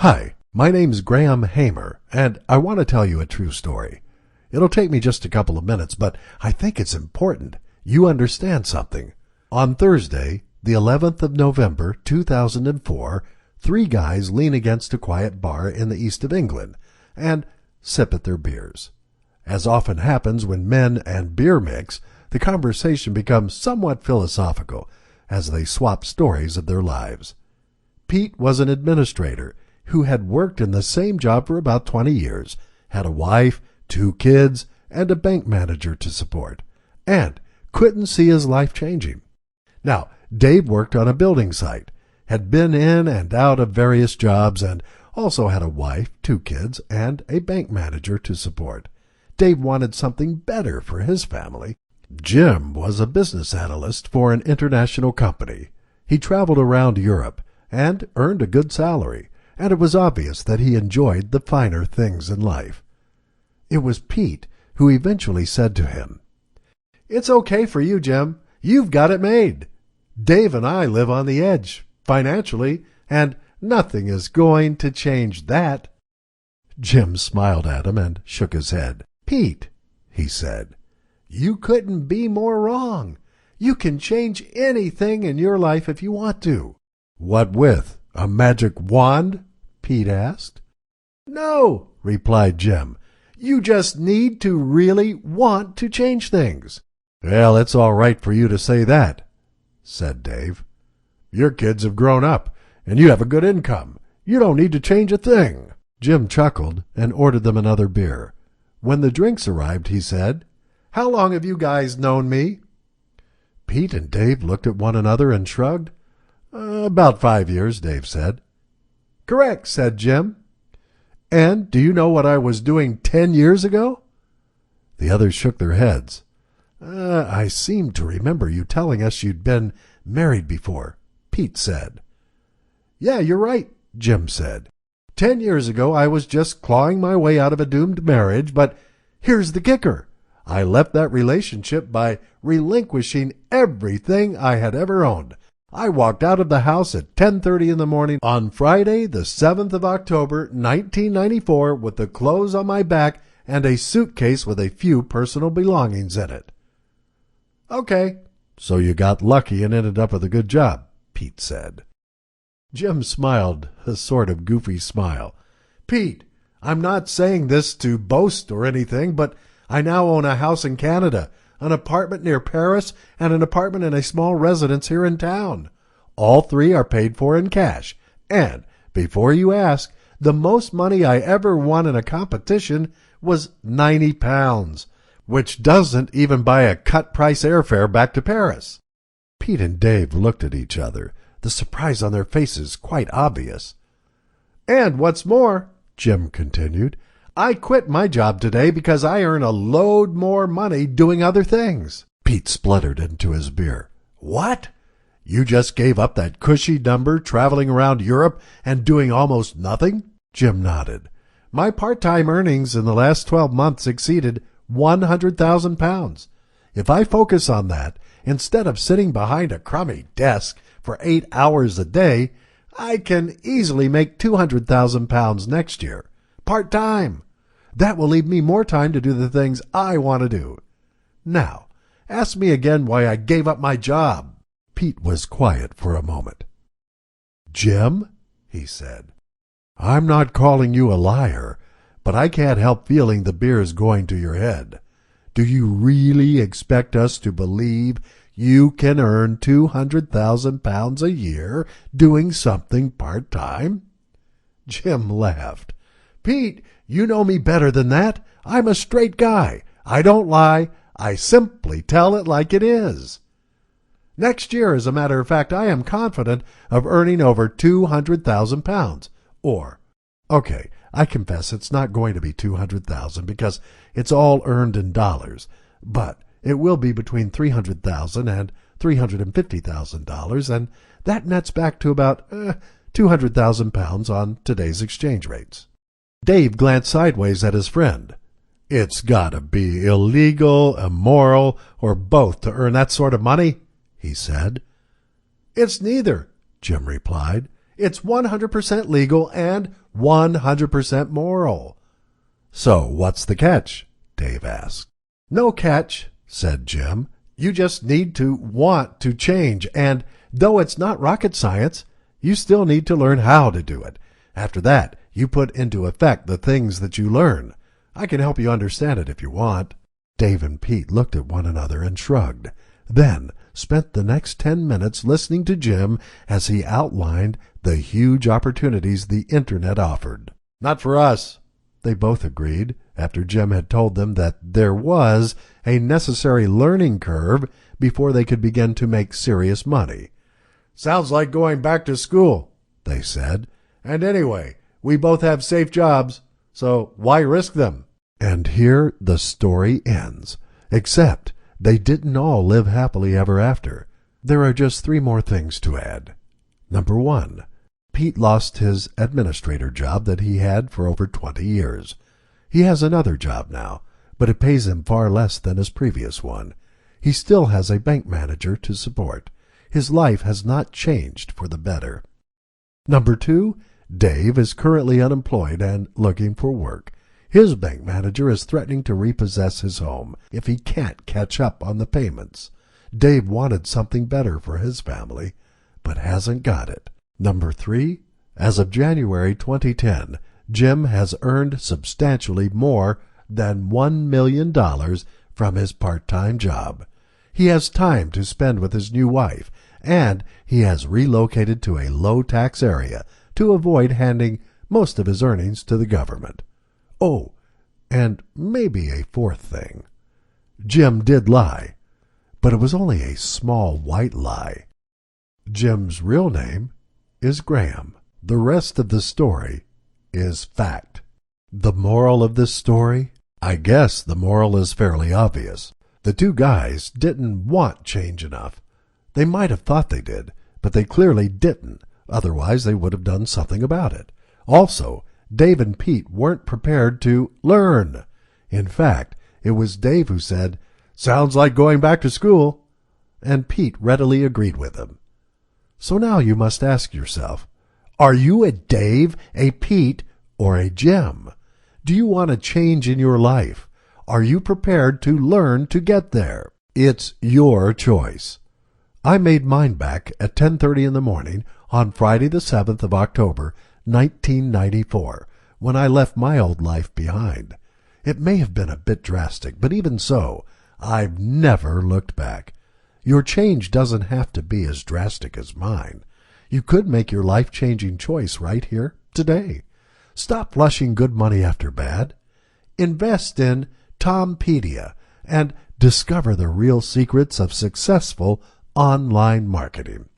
Hi, my name's Graham Hamer, and I want to tell you a true story. It'll take me just a couple of minutes, but I think it's important you understand something. On Thursday, the 11th of November, 2004, three guys lean against a quiet bar in the east of England and sip at their beers. As often happens when men and beer mix, the conversation becomes somewhat philosophical as they swap stories of their lives. Pete was an administrator who had worked in the same job for about 20 years, had a wife, 2 kids, and a bank manager to support, and couldn't see his life changing. Now, Dave worked on a building site, had been in and out of various jobs, and also had a wife, 2 kids, and a bank manager to support. Dave wanted something better for his family. Jim was a business analyst for an international company. He traveled around Europe and earned a good salary, and it was obvious that he enjoyed the finer things in life. It was Pete who eventually said to him, "It's okay for you, Jim. You've got it made. Dave and I live on the edge, financially, and nothing is going to change that." Jim smiled at him and shook his head. "Pete," he said, "you couldn't be more wrong. You can change anything in your life if you want to." "What with? A magic wand?" Pete asked. "No," replied Jim. "You just need to really want to change things." "Well, it's all right for you to say that," said Dave. "Your kids have grown up, and you have a good income. You don't need to change a thing." Jim chuckled and ordered them another beer. When the drinks arrived, he said, "How long have you guys known me?" Pete and Dave looked at one another and shrugged. "About 5 years," Dave said. "Correct," said Jim. "And do you know what I was doing 10 years ago?" The others shook their heads. I seem to remember you telling us you'd been married before," Pete said. "Yeah, you're right," Jim said. 10 years ago I was just clawing my way out of a doomed marriage, but here's the kicker. I left that relationship by relinquishing everything I had ever owned. I walked out of the house at 10:30 in the morning on Friday, the 7th of October, 1994, with the clothes on my back and a suitcase with a few personal belongings in it. "Okay, so you got lucky and ended up with a good job," Pete said. Jim smiled, a sort of goofy smile. "Pete, I'm not saying this to boast or anything, but I now own a house in Canada, an apartment near Paris, and an apartment in a small residence here in town. All 3 are paid for in cash. And, before you ask, the most money I ever won in a competition was £90, which doesn't even buy a cut-price airfare back to Paris." Pete and Dave looked at each other, the surprise on their faces quite obvious. "And what's more," Jim continued, "I quit my job today because I earn a load more money doing other things." Pete spluttered into his beer. "What? You just gave up that cushy number traveling around Europe and doing almost nothing?" Jim nodded. "My part-time earnings in the last 12 months exceeded £100,000. If I focus on that, instead of sitting behind a crummy desk for 8 hours a day, I can easily make £200,000 next year. Part-time. That will leave me more time to do the things I want to do. Now, ask me again why I gave up my job." Pete was quiet for a moment. "Jim," he said, "I'm not calling you a liar, but I can't help feeling the beer's going to your head. Do you really expect us to believe you can earn £200,000 a year doing something part-time?" Jim laughed. "Pete, you know me better than that. I'm a straight guy. I don't lie. I simply tell it like it is. Next year, as a matter of fact, I am confident of earning over £200,000. Or, okay, I confess it's not going to be $200,000 because it's all earned in dollars, but it will be between $300,000 and $350,000, and that nets back to about £200,000 on today's exchange rates." Dave glanced sideways at his friend. "It's got to be illegal, immoral, or both to earn that sort of money," he said. "It's neither," Jim replied. It's 100% legal and 100% moral. So what's the catch? Dave asked. No catch, said Jim. You just need to want to change, and though it's not rocket science, you still need to learn how to do it. After that, you put into effect the things that you learn. I can help you understand it if you want. Dave and Pete looked at one another and shrugged, then spent the next 10 minutes listening to Jim as he outlined the huge opportunities the Internet offered. Not for us, they both agreed, after Jim had told them that there was a necessary learning curve before they could begin to make serious money. Sounds like going back to school, they said. And anyway, we both have safe jobs, so why risk them? And here the story ends, except they didn't all live happily ever after. There are just 3 more things to add. Number 1. Pete lost his administrator job that he had for over 20 years. He has another job now, but it pays him far less than his previous one. He still has a bank manager to support. His life has not changed for the better. Number 2, Dave is currently unemployed and looking for work. His bank manager is threatening to repossess his home if he can't catch up on the payments. Dave wanted something better for his family, but hasn't got it. Number 3, as of January 2010, Jim has earned substantially more than $1 million from his part-time job. He has time to spend with his new wife, and he has relocated to a low-tax area to avoid handing most of his earnings to the government. Oh, and maybe a 4th thing. Jim did lie, but it was only a small white lie. Jim's real name is Graham. The rest of the story is fact. The moral of this story? I guess the moral is fairly obvious. The 2 guys didn't want change enough. They might have thought they did, but they clearly didn't. Otherwise, they would have done something about it. Also, Dave and Pete weren't prepared to learn. In fact, it was Dave who said, "Sounds like going back to school," and Pete readily agreed with him. So now you must ask yourself, are you a Dave, a Pete, or a Jim? Do you want a change in your life? Are you prepared to learn to get there? It's your choice. I made mine back at 10:30 in the morning on Friday the 7th of October, 1994, when I left my old life behind. It may have been a bit drastic, but even so, I've never looked back. Your change doesn't have to be as drastic as mine. You could make your life-changing choice right here, today. Stop flushing good money after bad. Invest in Tompedia and discover the real secrets of successful online marketing.